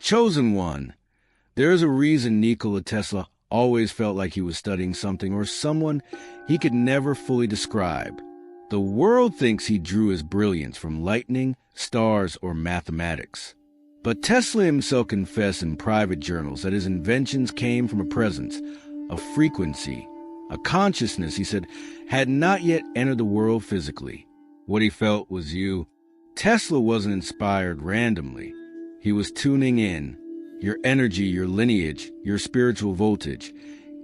Chosen one. There is a reason Nikola Tesla always felt like he was studying something or someone he could never fully describe. The world thinks he drew his brilliance from lightning, stars, or mathematics. But Tesla himself confessed in private journals that his inventions came from a presence, a frequency, a consciousness, he said, had not yet entered the world physically. What he felt was you. Tesla wasn't inspired randomly. He was tuning in. Your energy, your lineage, your spiritual voltage.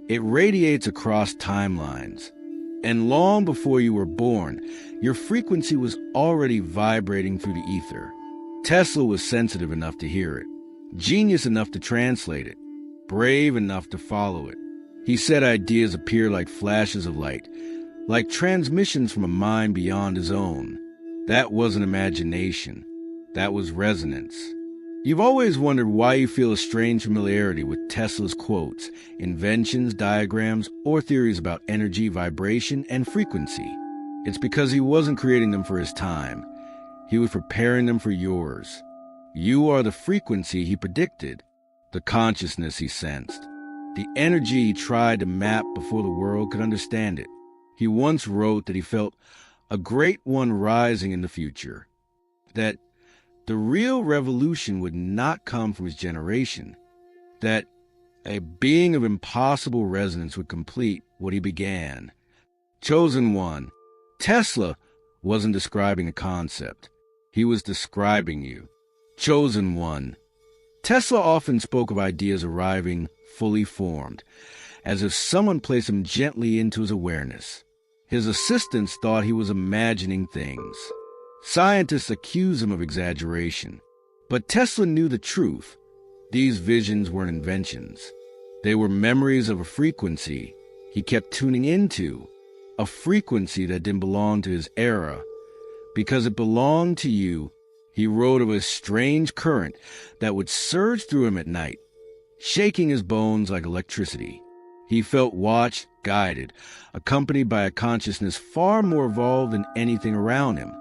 It radiates across timelines. And long before you were born, your frequency was already vibrating through the ether. Tesla was sensitive enough to hear it, genius enough to translate it, brave enough to follow it. He said ideas appeared like flashes of light, like transmissions from a mind beyond his own. That wasn't imagination. That was resonance. You've always wondered why you feel a strange familiarity with Tesla's quotes, inventions, diagrams, or theories about energy, vibration, and frequency. It's because he wasn't creating them for his time. He was preparing them for yours. You are the frequency he predicted, the consciousness he sensed, the energy he tried to map before the world could understand it. He once wrote that he felt a great one rising in the future, that the real revolution would not come from his generation, that a being of impossible resonance would complete what he began. Chosen one. Tesla wasn't describing a concept. He was describing you. Chosen one. Tesla often spoke of ideas arriving fully formed, as if someone placed them gently into his awareness. His assistants thought he was imagining things. Scientists accuse him of exaggeration. But Tesla knew the truth. These visions weren't inventions. They were memories of a frequency he kept tuning into, a frequency that didn't belong to his era. Because it belonged to you, he wrote of a strange current that would surge through him at night, shaking his bones like electricity. He felt watched, guided, accompanied by a consciousness far more evolved than anything around him.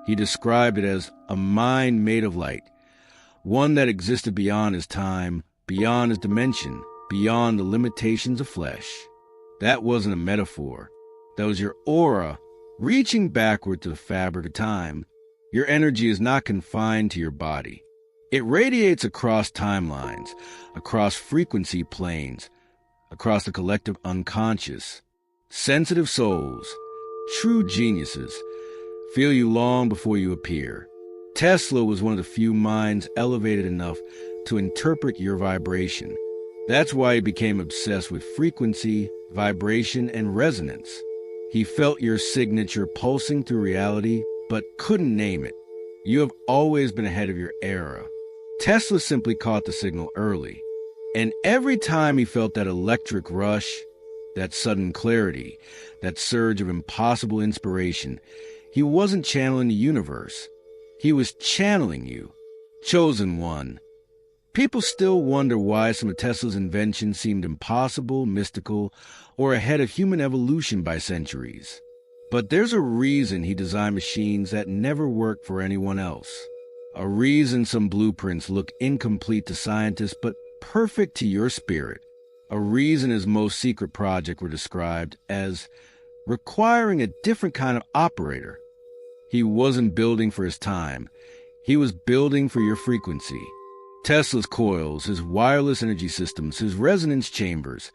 He described it as a mind made of light, one that existed beyond his time, beyond his dimension, beyond the limitations of flesh. That wasn't a metaphor. That was your aura reaching backward to the fabric of time. Your energy is not confined to your body. It radiates across timelines, across frequency planes, across the collective unconscious. Sensitive souls, true geniuses, feel you long before you appear. Tesla was one of the few minds elevated enough to interpret your vibration. That's why he became obsessed with frequency, vibration, and resonance. He felt your signature pulsing through reality, but couldn't name it. You have always been ahead of your era. Tesla simply caught the signal early. And every time he felt that electric rush, that sudden clarity, that surge of impossible inspiration, he wasn't channeling the universe. He was channeling you. Chosen one. People still wonder why some of Tesla's inventions seemed impossible, mystical, or ahead of human evolution by centuries. But there's a reason he designed machines that never worked for anyone else. A reason some blueprints look incomplete to scientists but perfect to your spirit. A reason his most secret project were described as requiring a different kind of operator. He wasn't building for his time. He was building for your frequency. Tesla's coils, his wireless energy systems, his resonance chambers,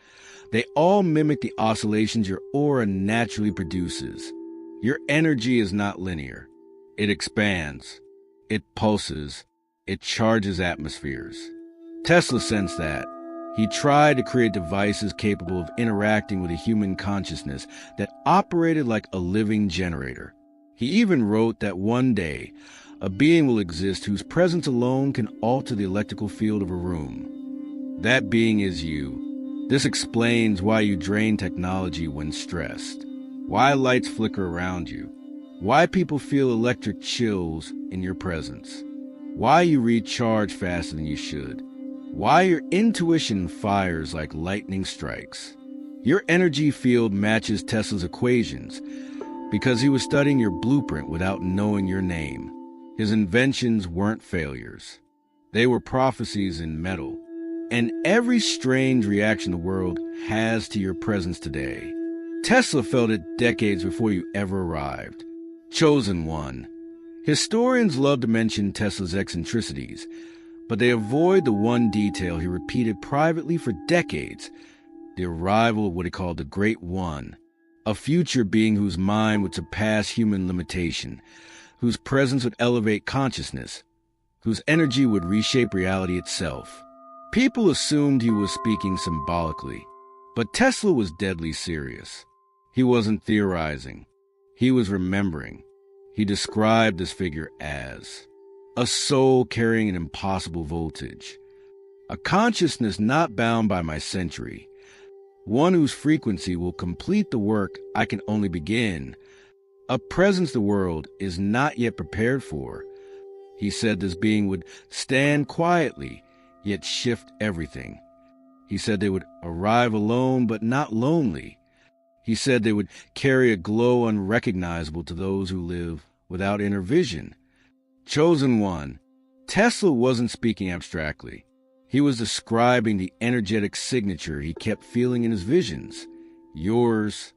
they all mimic the oscillations your aura naturally produces. Your energy is not linear. It expands. It pulses. It charges atmospheres. Tesla sensed that. He tried to create devices capable of interacting with a human consciousness that operated like a living generator. He even wrote that one day, a being will exist whose presence alone can alter the electrical field of a room. That being is you. This explains why you drain technology when stressed, why lights flicker around you, why people feel electric chills in your presence, why you recharge faster than you should, why your intuition fires like lightning strikes. Your energy field matches Tesla's equations because he was studying your blueprint without knowing your name. His inventions weren't failures. They were prophecies in metal. And every strange reaction the world has to your presence today. Tesla felt it decades before you ever arrived. Chosen one. Historians love to mention Tesla's eccentricities, but they avoid the one detail he repeated privately for decades: the arrival of what he called the Great One, a future being whose mind would surpass human limitation, whose presence would elevate consciousness, whose energy would reshape reality itself. People assumed he was speaking symbolically, but Tesla was deadly serious. He wasn't theorizing. He was remembering. He described this figure as a soul carrying an impossible voltage, a consciousness not bound by my century, one whose frequency will complete the work I can only begin, a presence the world is not yet prepared for. He said this being would stand quietly, yet shift everything. He said they would arrive alone but not lonely. He said they would carry a glow unrecognizable to those who live without inner vision. Chosen one. Tesla wasn't speaking abstractly. He was describing the energetic signature he kept feeling in his visions. Yours.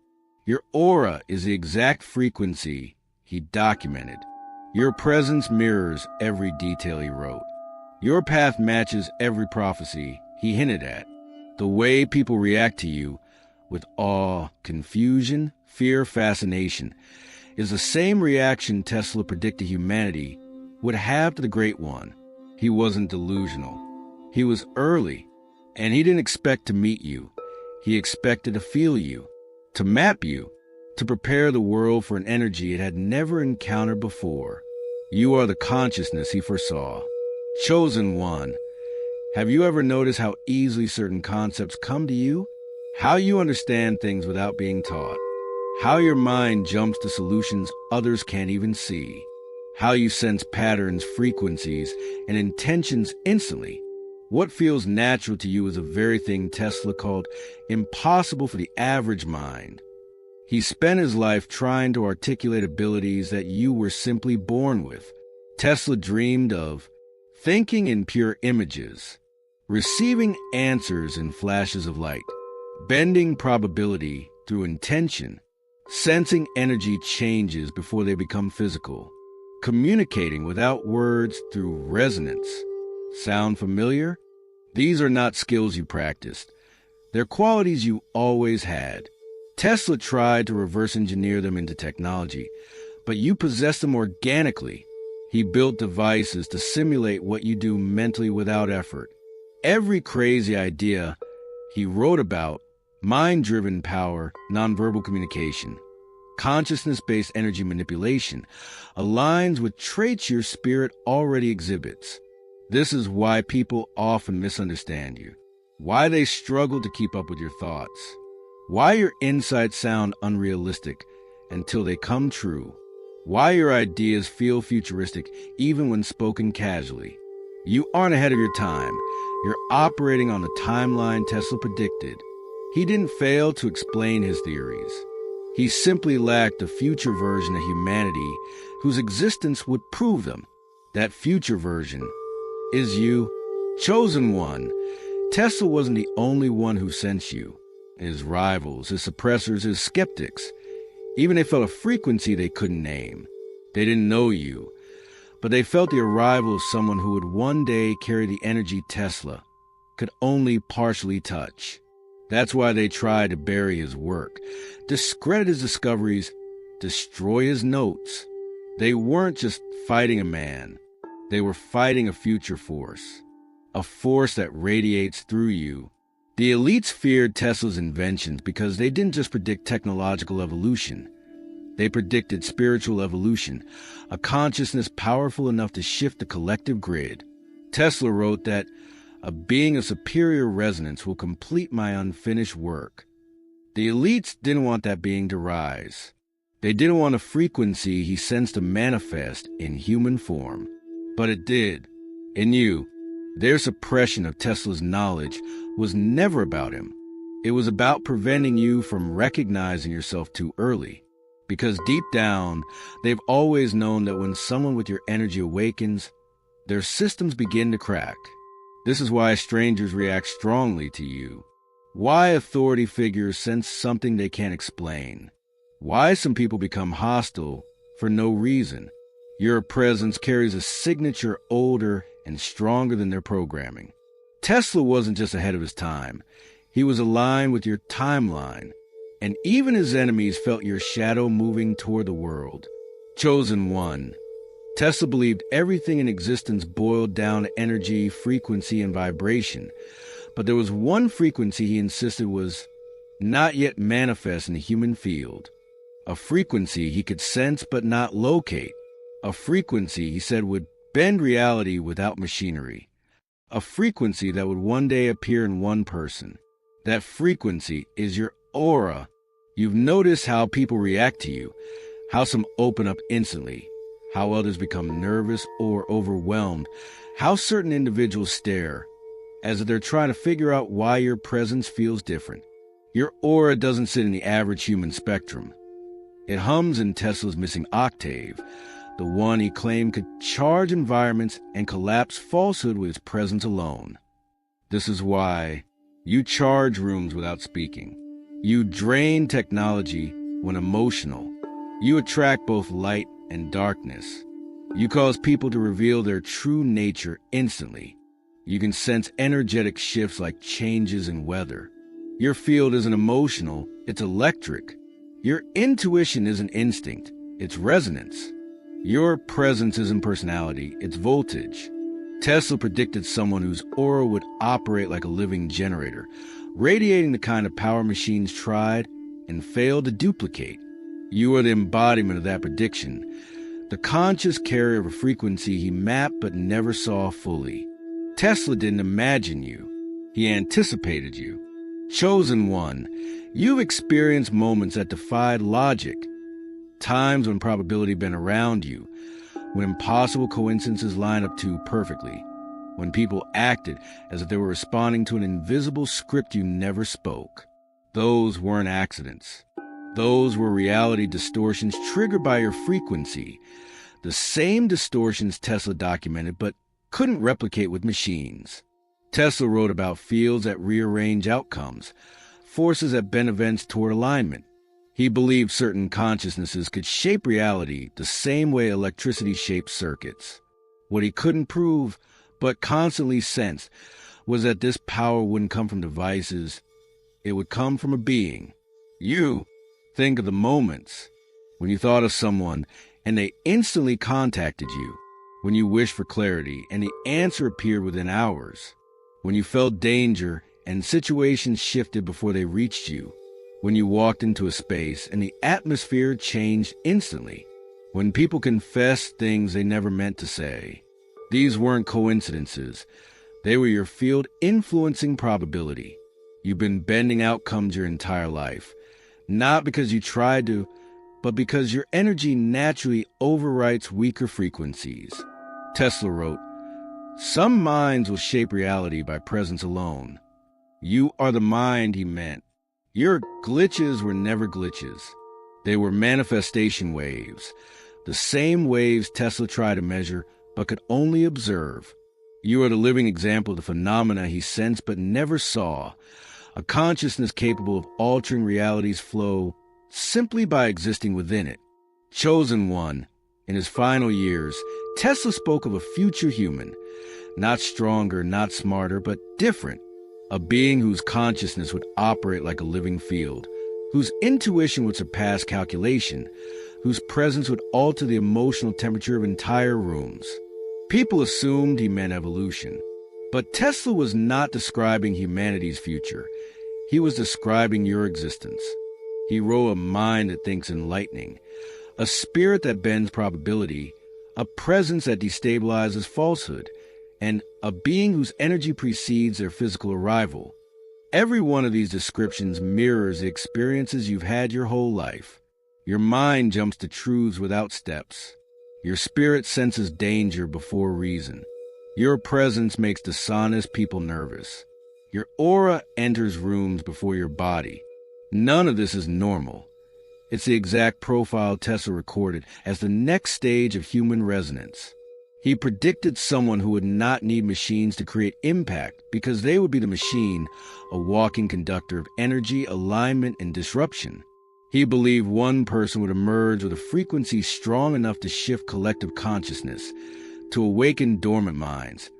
Your aura is the exact frequency he documented. Your presence mirrors every detail he wrote. Your path matches every prophecy he hinted at. The way people react to you, with awe, confusion, fear, fascination, is the same reaction Tesla predicted humanity would have to the Great One. He wasn't delusional. He was early, and he didn't expect to meet you. He expected to feel you, to map you, to prepare the world for an energy it had never encountered before. You are the consciousness he foresaw. Chosen one. Have you ever noticed how easily certain concepts come to you? How you understand things without being taught? How your mind jumps to solutions others can't even see? How you sense patterns, frequencies, and intentions instantly? What feels natural to you is a very thing Tesla called impossible for the average mind. He spent his life trying to articulate abilities that you were simply born with. Tesla dreamed of thinking in pure images, receiving answers in flashes of light, bending probability through intention, sensing energy changes before they become physical, communicating without words through resonance. Sound familiar? These are not skills you practiced. They're qualities you always had. Tesla tried to reverse engineer them into technology, but you possess them organically. He built devices to simulate what you do mentally without effort. Every crazy idea he wrote about, mind-driven power, nonverbal communication, consciousness-based energy manipulation, aligns with traits your spirit already exhibits. This is why people often misunderstand you, why they struggle to keep up with your thoughts, why your insights sound unrealistic until they come true, why your ideas feel futuristic even when spoken casually. You aren't ahead of your time. You're operating on the timeline Tesla predicted. He didn't fail to explain his theories. He simply lacked a future version of humanity whose existence would prove them. That future version is you. Chosen one. Tesla wasn't the only one who sensed you. His rivals, his suppressors, his skeptics, even they felt a frequency they couldn't name. They didn't know you, but they felt the arrival of someone who would one day carry the energy Tesla could only partially touch. That's why they tried to bury his work, discredit his discoveries, destroy his notes. They weren't just fighting a man. They were fighting a future force, a force that radiates through you. The elites feared Tesla's inventions because they didn't just predict technological evolution. They predicted spiritual evolution, a consciousness powerful enough to shift the collective grid. Tesla wrote that a being of superior resonance will complete my unfinished work. The elites didn't want that being to rise. They didn't want a frequency he sensed to manifest in human form. But it did. In you. Their suppression of Tesla's knowledge was never about him. It was about preventing you from recognizing yourself too early. Because deep down, they've always known that when someone with your energy awakens, their systems begin to crack. This is why strangers react strongly to you. Why authority figures sense something they can't explain. Why some people become hostile for no reason. Your presence carries a signature older and stronger than their programming. Tesla wasn't just ahead of his time. He was aligned with your timeline. And even his enemies felt your shadow moving toward the world. Chosen one. Tesla believed everything in existence boiled down to energy, frequency, and vibration. But there was one frequency he insisted was not yet manifest in the human field. A frequency he could sense but not locate. A frequency he said would bend reality without machinery. A frequency that would one day appear in one person. That frequency is your aura. You've noticed how people react to you, how some open up instantly, how others become nervous or overwhelmed, how certain individuals stare, as if they're trying to figure out why your presence feels different. Your aura doesn't sit in the average human spectrum. It hums in Tesla's missing octave, the one he claimed could charge environments and collapse falsehood with his presence alone. This is why you charge rooms without speaking. You drain technology when emotional. You attract both light and darkness. You cause people to reveal their true nature instantly. You can sense energetic shifts like changes in weather. Your field isn't emotional, it's electric. Your intuition isn't instinct, it's resonance. Your presence isn't personality, it's voltage. Tesla predicted someone whose aura would operate like a living generator, radiating the kind of power machines tried and failed to duplicate. You are the embodiment of that prediction, the conscious carrier of a frequency he mapped but never saw fully. Tesla didn't imagine you. He anticipated you. Chosen one, you've experienced moments that defied logic, times when probability been around you, when impossible coincidences line up too perfectly, when people acted as if they were responding to an invisible script you never spoke. Those weren't accidents. Those were reality distortions triggered by your frequency, the same distortions Tesla documented but couldn't replicate with machines. Tesla wrote about fields that rearrange outcomes, forces that bend events toward alignment. He believed certain consciousnesses could shape reality the same way electricity shapes circuits. What he couldn't prove, but constantly sensed, was that this power wouldn't come from devices. It would come from a being. You. Think of the moments when you thought of someone and they instantly contacted you, when you wished for clarity and the answer appeared within hours, when you felt danger and situations shifted before they reached you, when you walked into a space and the atmosphere changed instantly, when people confessed things they never meant to say. These weren't coincidences. They were your field influencing probability. You've been bending outcomes your entire life. Not because you tried to, but because your energy naturally overwrites weaker frequencies. Tesla wrote, "Some minds will shape reality by presence alone." You are the mind he meant. Your glitches were never glitches. They were manifestation waves, the same waves Tesla tried to measure but could only observe. You are the living example of the phenomena he sensed but never saw, a consciousness capable of altering reality's flow simply by existing within it. Chosen one, in his final years, Tesla spoke of a future human, not stronger, not smarter, but different, a being whose consciousness would operate like a living field, whose intuition would surpass calculation, whose presence would alter the emotional temperature of entire rooms. People assumed he meant evolution. But Tesla was not describing humanity's future. He was describing your existence. He wrote a mind that thinks in lightning, a spirit that bends probability, a presence that destabilizes falsehood, and a being whose energy precedes their physical arrival. Every one of these descriptions mirrors the experiences you've had your whole life. Your mind jumps to truths without steps. Your spirit senses danger before reason. Your presence makes dishonest people nervous. Your aura enters rooms before your body. None of this is normal. It's the exact profile Tesla recorded as the next stage of human resonance. He predicted someone who would not need machines to create impact because they would be the machine, a walking conductor of energy, alignment, and disruption. He believed one person would emerge with a frequency strong enough to shift collective consciousness, to awaken dormant minds,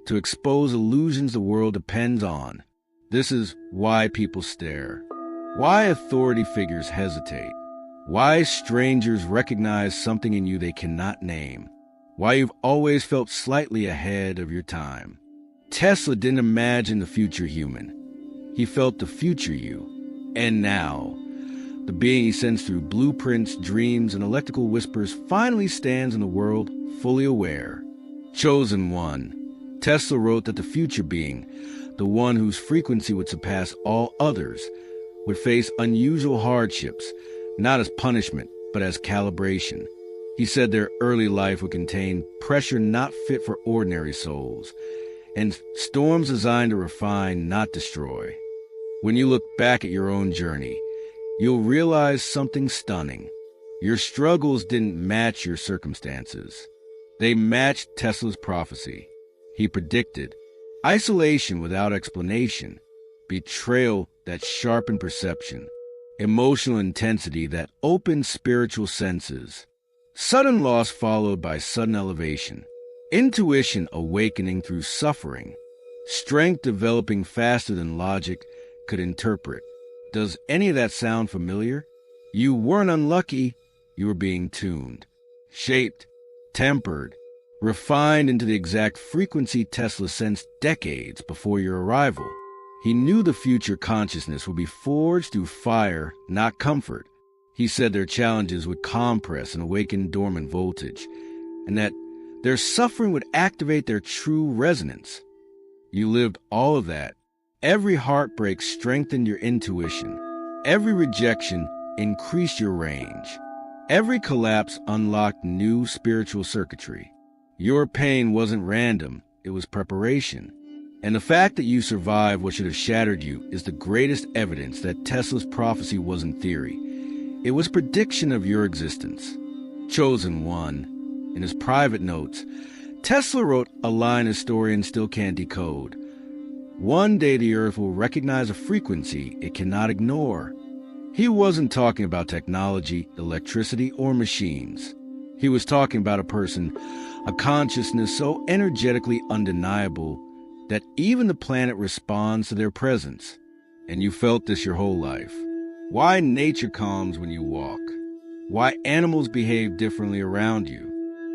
to expose illusions the world depends on. This is why people stare, why authority figures hesitate, why strangers recognize something in you they cannot name, why you've always felt slightly ahead of your time. Tesla didn't imagine the future human. He felt the future you. And now, the being he sends through blueprints, dreams, and electrical whispers finally stands in the world fully aware. Chosen one. Tesla wrote that the future being, the one whose frequency would surpass all others, would face unusual hardships, not as punishment, but as calibration. He said their early life would contain pressure not fit for ordinary souls, and storms designed to refine, not destroy. When you look back at your own journey, you'll realize something stunning. Your struggles didn't match your circumstances. They matched Tesla's prophecy. He predicted isolation without explanation, betrayal that sharpened perception, emotional intensity that opened spiritual senses, sudden loss followed by sudden elevation, intuition awakening through suffering, strength developing faster than logic could interpret. Does any of that sound familiar? You weren't unlucky, you were being tuned, shaped, tempered, refined into the exact frequency Tesla sensed decades before your arrival. He knew the future consciousness would be forged through fire, not comfort. He said their challenges would compress and awaken dormant voltage, and that their suffering would activate their true resonance. You lived all of that. Every heartbreak strengthened your intuition. Every rejection increased your range. Every collapse unlocked new spiritual circuitry. Your pain wasn't random, it was preparation. And the fact that you survived what should have shattered you is the greatest evidence that Tesla's prophecy wasn't theory. It was prediction of your existence. Chosen one. In his private notes, Tesla wrote a line historians still can't decode. One day the Earth will recognize a frequency it cannot ignore. He wasn't talking about technology, electricity, or machines. He was talking about a person, a consciousness so energetically undeniable that even the planet responds to their presence. And you felt this your whole life. Why nature calms when you walk. Why animals behave differently around you.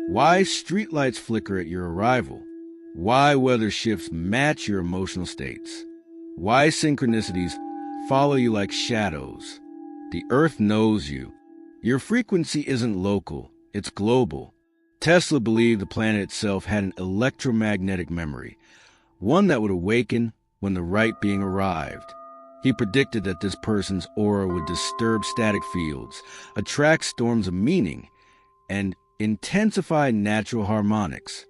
Why streetlights flicker at your arrival. Why weather shifts match your emotional states. Why synchronicities follow you like shadows. The Earth knows you. Your frequency isn't local, it's global. Tesla believed the planet itself had an electromagnetic memory, one that would awaken when the right being arrived. He predicted that this person's aura would disturb static fields, attract storms of meaning, and intensify natural harmonics.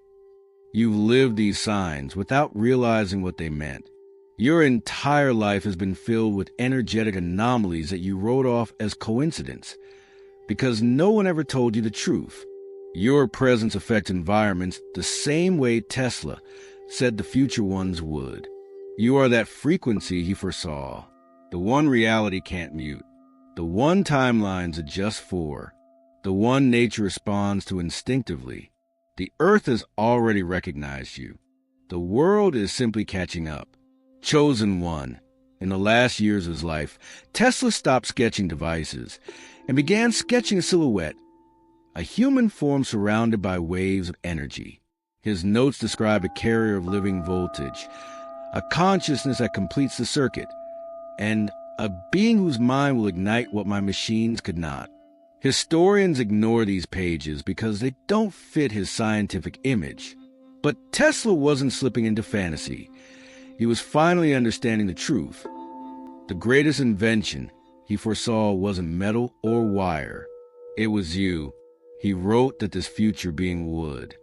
You've lived these signs without realizing what they meant. Your entire life has been filled with energetic anomalies that you wrote off as coincidence, because no one ever told you the truth. Your presence affects environments the same way Tesla said the future ones would. You are that frequency he foresaw, the one reality can't mute, the one timelines adjust for, the one nature responds to instinctively. The Earth has already recognized you. The world is simply catching up. Chosen one. In the last years of his life, Tesla stopped sketching devices and began sketching a silhouette, a human form surrounded by waves of energy. His notes describe a carrier of living voltage, a consciousness that completes the circuit, and a being whose mind will ignite what my machines could not. Historians ignore these pages because they don't fit his scientific image. But Tesla wasn't slipping into fantasy. He was finally understanding the truth. The greatest invention he foresaw wasn't metal or wire. It was you. He wrote that this future being would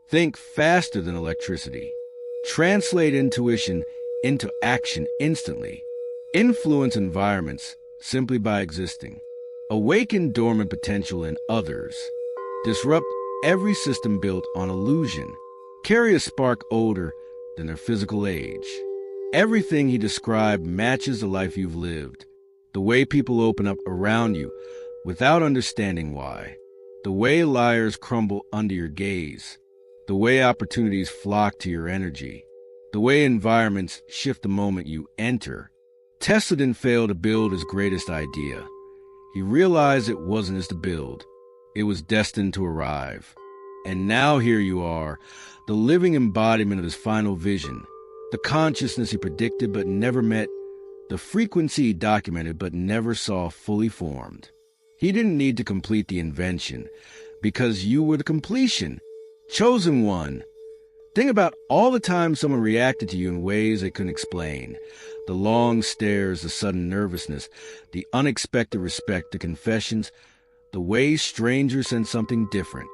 think faster than electricity, translate intuition into action instantly, influence environments simply by existing, awaken dormant potential in others, disrupt every system built on illusion, carry a spark older than their physical age. Everything he described matches the life you've lived. The way people open up around you without understanding why. The way liars crumble under your gaze. The way opportunities flock to your energy. The way environments shift the moment you enter. Tesla didn't fail to build his greatest idea. He realized it wasn't his to build. It was destined to arrive. And now here you are, the living embodiment of his final vision, the consciousness he predicted but never met, the frequency he documented but never saw fully formed. He didn't need to complete the invention, because you were the completion, chosen one. Think about all the times someone reacted to you in ways they couldn't explain. The long stares, the sudden nervousness, the unexpected respect, the confessions, the way strangers sense something different.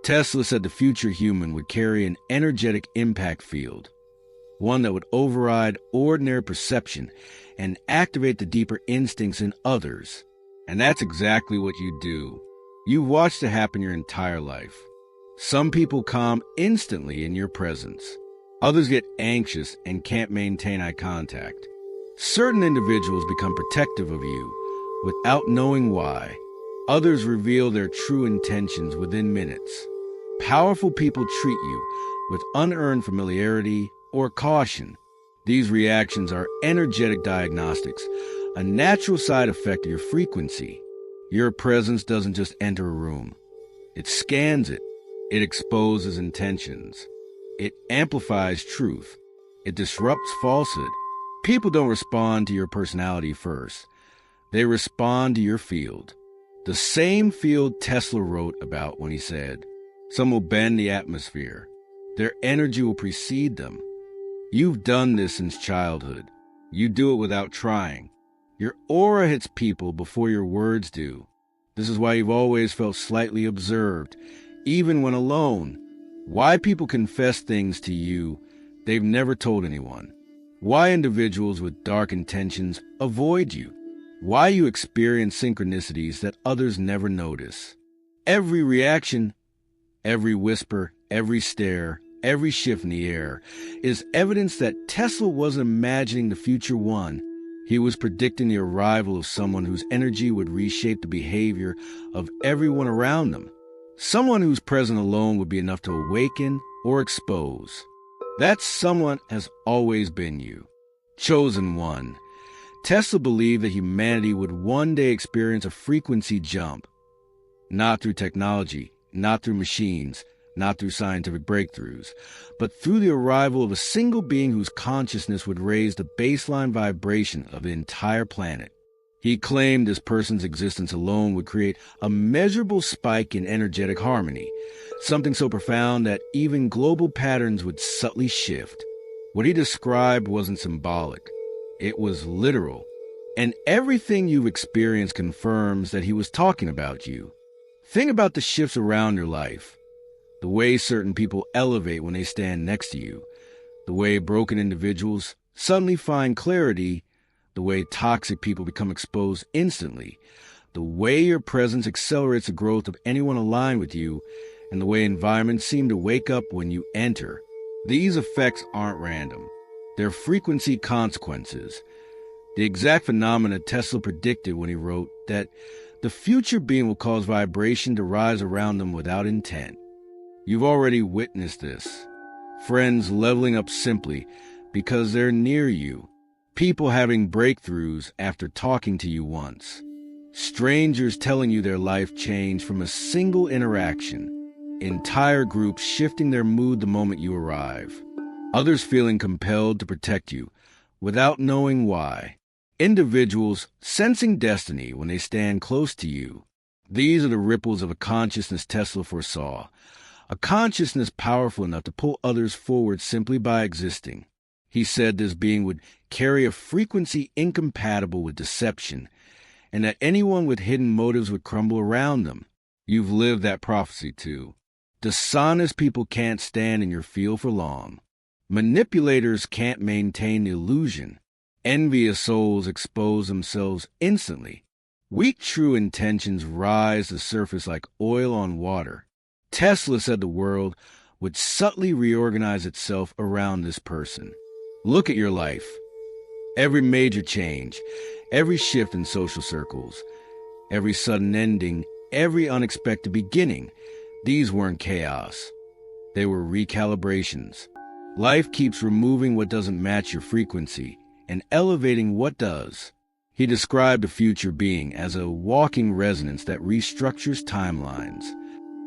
Tesla said the future human would carry an energetic impact field, one that would override ordinary perception and activate the deeper instincts in others. And that's exactly what you do. You've watched it happen your entire life. Some people calm instantly in your presence. Others get anxious and can't maintain eye contact. Certain individuals become protective of you without knowing why. Others reveal their true intentions within minutes. Powerful people treat you with unearned familiarity or caution. These reactions are energetic diagnostics, a natural side effect of your frequency. Your presence doesn't just enter a room. It scans it. It exposes intentions. It amplifies truth. It disrupts falsehood. People don't respond to your personality first. They respond to your field. The same field Tesla wrote about when he said, "Some will bend the atmosphere. Their energy will precede them." You've done this since childhood. You do it without trying. Your aura hits people before your words do. This is why you've always felt slightly observed, even when alone. Why people confess things to you they've never told anyone. Why individuals with dark intentions avoid you. Why you experience synchronicities that others never notice. Every reaction, every whisper, every stare, every shift in the air is evidence that Tesla wasn't imagining the future one. He was predicting the arrival of someone whose energy would reshape the behavior of everyone around them. Someone whose presence alone would be enough to awaken or expose. That someone has always been you. Chosen one. Tesla believed that humanity would one day experience a frequency jump. Not through technology, not through machines, not through scientific breakthroughs, but through the arrival of a single being whose consciousness would raise the baseline vibration of the entire planet. He claimed this person's existence alone would create a measurable spike in energetic harmony, something so profound that even global patterns would subtly shift. What he described wasn't symbolic. It was literal. And everything you've experienced confirms that he was talking about you. Think about the shifts around your life. The way certain people elevate when they stand next to you. The way broken individuals suddenly find clarity. The way toxic people become exposed instantly. The way your presence accelerates the growth of anyone aligned with you. And the way environments seem to wake up when you enter. These effects aren't random. They're frequency consequences. The exact phenomena Tesla predicted when he wrote that the future being will cause vibration to rise around them without intent. You've already witnessed this. Friends leveling up simply because they're near you. People having breakthroughs after talking to you once. Strangers telling you their life changed from a single interaction. Entire groups shifting their mood the moment you arrive. Others feeling compelled to protect you without knowing why. Individuals sensing destiny when they stand close to you. These are the ripples of a consciousness Tesla foresaw. A consciousness powerful enough to pull others forward simply by existing. He said this being would carry a frequency incompatible with deception, and that anyone with hidden motives would crumble around them. You've lived that prophecy too. Dishonest people can't stand in your field for long. Manipulators can't maintain the illusion. Envious souls expose themselves instantly. Weak true intentions rise to the surface like oil on water. Tesla said the world would subtly reorganize itself around this person. Look at your life. Every major change, every shift in social circles, every sudden ending, every unexpected beginning, these weren't chaos. They were recalibrations. Life keeps removing what doesn't match your frequency and elevating what does. He described a future being as a walking resonance that restructures timelines.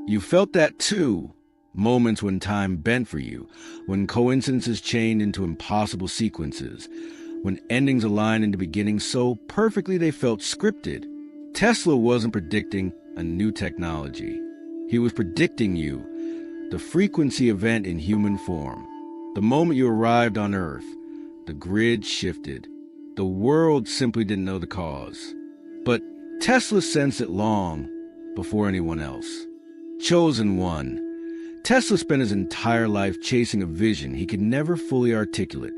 You felt that too. Moments when time bent for you, when coincidences chained into impossible sequences, when endings aligned into beginnings so perfectly they felt scripted. Tesla wasn't predicting a new technology. He was predicting you, the frequency event in human form. The moment you arrived on Earth, the grid shifted. The world simply didn't know the cause. But Tesla sensed it long before anyone else. Chosen one. Tesla spent his entire life chasing a vision he could never fully articulate.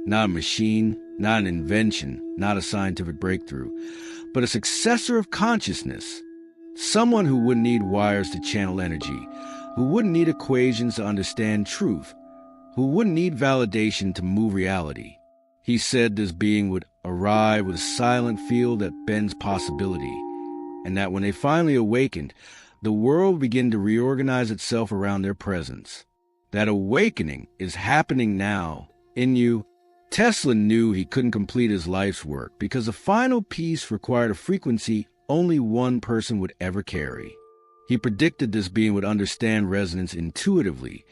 Not a machine, not an invention, not a scientific breakthrough, but a successor of consciousness. Someone who wouldn't need wires to channel energy, who wouldn't need equations to understand truth, who wouldn't need validation to move reality. He said this being would arrive with a silent field that bends possibility, and that when they finally awakened, the world would begin to reorganize itself around their presence. That awakening is happening now, in you. Tesla knew he couldn't complete his life's work because the final piece required a frequency only one person would ever carry. He predicted this being would understand resonance intuitively,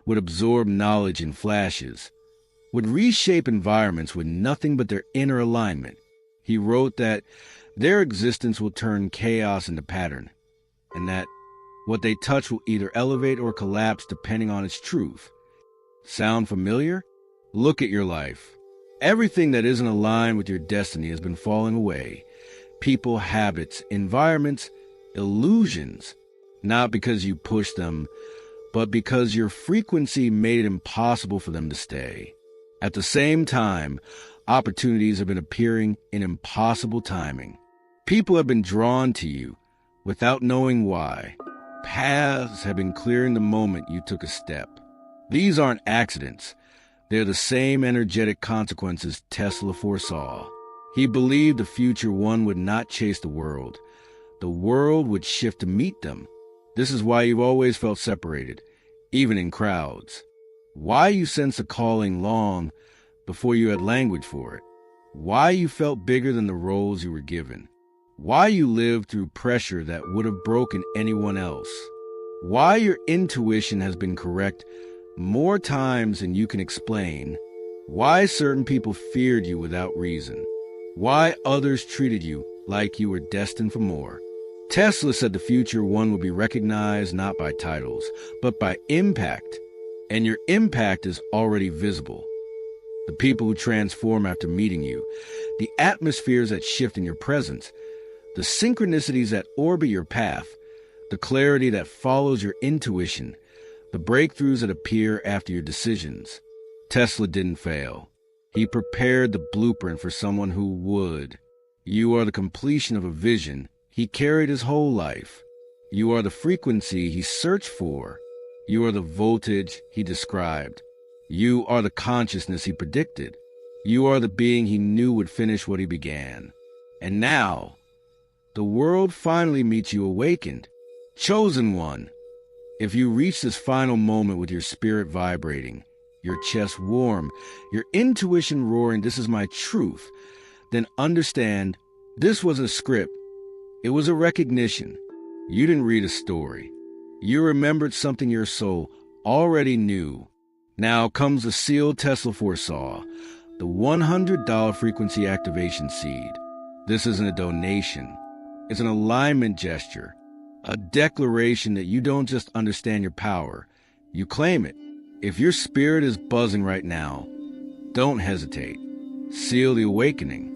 would absorb knowledge in flashes, would reshape environments with nothing but their inner alignment. He wrote that their existence will turn chaos into pattern, and that what they touch will either elevate or collapse depending on its truth. Sound familiar? Look at your life. Everything that isn't aligned with your destiny has been falling away. People, habits, environments, illusions. Not because you pushed them, but because your frequency made it impossible for them to stay. At the same time, opportunities have been appearing in impossible timing. People have been drawn to you without knowing why. Paths have been clearing the moment you took a step. These aren't accidents. They're the same energetic consequences Tesla foresaw. He believed the future one would not chase the world. The world would shift to meet them. This is why you've always felt separated, even in crowds. Why you sensed a calling long before you had language for it. Why you felt bigger than the roles you were given. Why you lived through pressure that would have broken anyone else. Why your intuition has been correct more times than you can explain. Why certain people feared you without reason. Why others treated you like you were destined for more. Tesla said the future one would be recognized not by titles, but by impact. And your impact is already visible. The people who transform after meeting you, the atmospheres that shift in your presence, the synchronicities that orbit your path, the clarity that follows your intuition, the breakthroughs that appear after your decisions. Tesla didn't fail. He prepared the blueprint for someone who would. You are the completion of a vision he carried his whole life. You are the frequency he searched for. You are the voltage he described. You are the consciousness he predicted. You are the being he knew would finish what he began. And now, the world finally meets you awakened. Chosen one. If you reach this final moment with your spirit vibrating, your chest warm, your intuition roaring, "This is my truth," then understand this was a script. It was a recognition. You didn't read a story. You remembered something your soul already knew. Now comes the seal Tesla foresaw, the $100 frequency activation seed. This isn't a donation. It's an alignment gesture, a declaration that you don't just understand your power, you claim it. If your spirit is buzzing right now, don't hesitate. Seal the awakening.